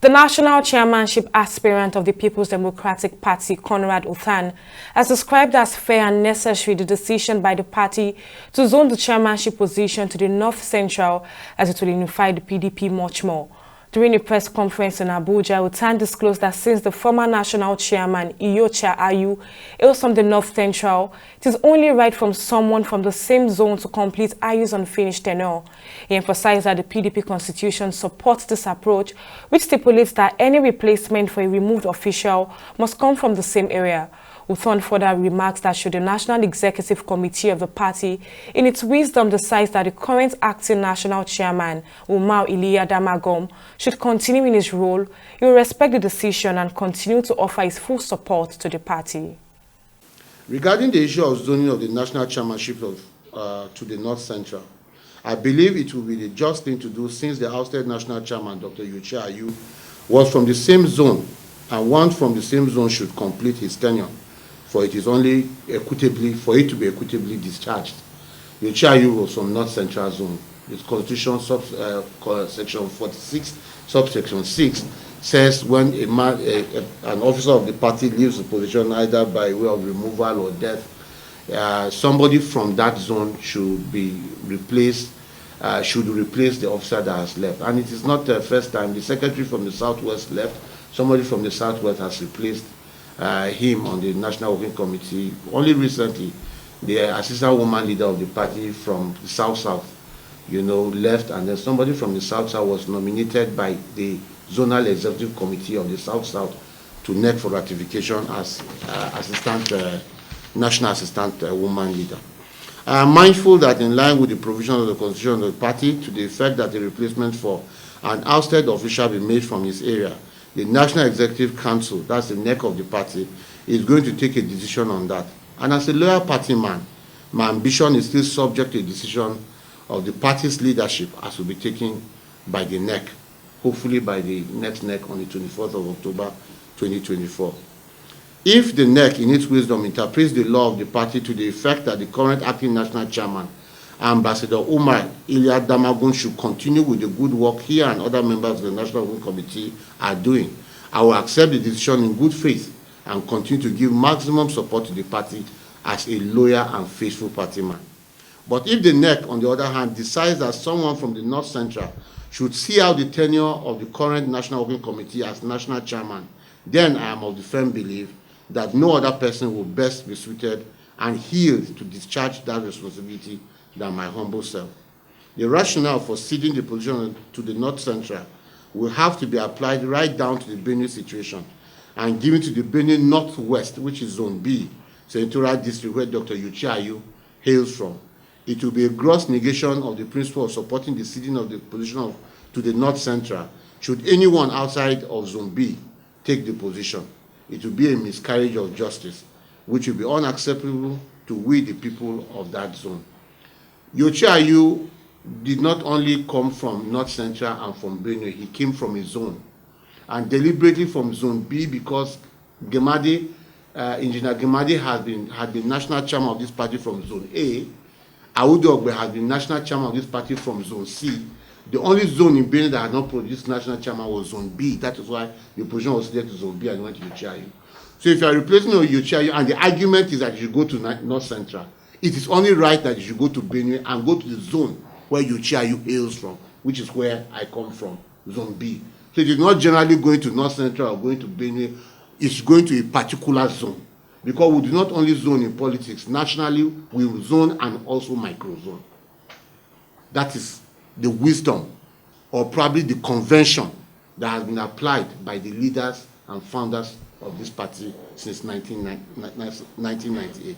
The national chairmanship aspirant of the People's Democratic Party, Conrad Othan, has described as fair and necessary the decision by the party to zone the chairmanship position to the North Central, as it will unify the PDP much more. During a press conference in Abuja, Othan disclosed that since the former national chairman, Iyocha Ayu, hails from the North Central, it is only right from someone from the same zone to complete Ayu's unfinished tenure. He emphasized that the PDP constitution supports this approach, which stipulates that any replacement for a removed official must come from the same area. Uthon further remarks that should the National Executive Committee of the party, in its wisdom, decides that the current acting national chairman, Umar Iliya Damagom, should continue in his role, he will respect the decision and continue to offer his full support to the party. Regarding the issue of zoning of the national chairmanship to the North Central, I believe it will be the just thing to do, since the ousted national chairman, Dr. Iyocha Ayu, was from the same zone, and one from the same zone should complete his tenure, for it is only equitably, for it to be equitably discharged. Iyocha Ayu was from North Central Zone. The Constitution, section 46, subsection 6, says when an officer of the party leaves the position either by way of removal or death, somebody from that zone should be replaced, should replace the officer that has left. And it is not the first time. The secretary from the Southwest left. Somebody from the Southwest has replaced him on the National Working Committee. Only recently, the assistant woman leader of the party from the South-South, left, and then somebody from the South-South was nominated by the Zonal Executive Committee of the South-South to NEC for ratification as National Assistant Woman Leader. I am mindful that in line with the provisions of the Constitution of the party, to the effect that a replacement for an ousted official be made from his area, the National Executive Council, that's the neck of the party, is going to take a decision on that. And as a loyal party man, my ambition is still subject to a decision of the party's leadership, as will be taken by the NEC, hopefully by the next NEC on the 24th of October 2024. If the NEC, in its wisdom, interprets the law of the party to the effect that the current acting national chairman, Ambassador Umar Iliya Damagom, should continue with the good work he and other members of the National Working Committee are doing, I will accept the decision in good faith and continue to give maximum support to the party as a loyal and faithful party man. But if the NEC, on the other hand, decides that someone from the North Central should see out the tenure of the current National Working Committee as national chairman, then I am of the firm belief that no other person will best be suited and healed to discharge that responsibility than my humble self. The rationale for ceding the position to the North Central will have to be applied right down to the Benue situation and given to the Benue Northwest, which is Zone B, Senatorial District, where Dr. Iyocha Ayu hails from. It will be a gross negation of the principle of supporting the ceding of the position to the North Central should anyone outside of Zone B take the position. It will be a miscarriage of justice, which will be unacceptable to we, the people of that zone. Iyocha Ayu did not only come from North Central and from Benue, he came from a zone, and deliberately from Zone B, because Engineer Gemade had been national chairman of this party from Zone A. Awudogbe has been national chairman of this party from Zone C. The only zone in Benin that had not produced national chairman was Zone B. That is why the position was there to Zone B and went to Iyocha Ayu. So if you are replacing Iyocha Ayu, and the argument is that you should go to North Central, it is only right that you should go to Benue and go to the zone where Iyocha Ayu hails from, which is where I come from, Zone B. So it is not generally going to North Central or going to Benue, it's going to a particular zone. Because we do not only zone in politics, nationally we will zone and also micro-zone. That is the wisdom, or probably the convention, that has been applied by the leaders and founders of this party since 1998.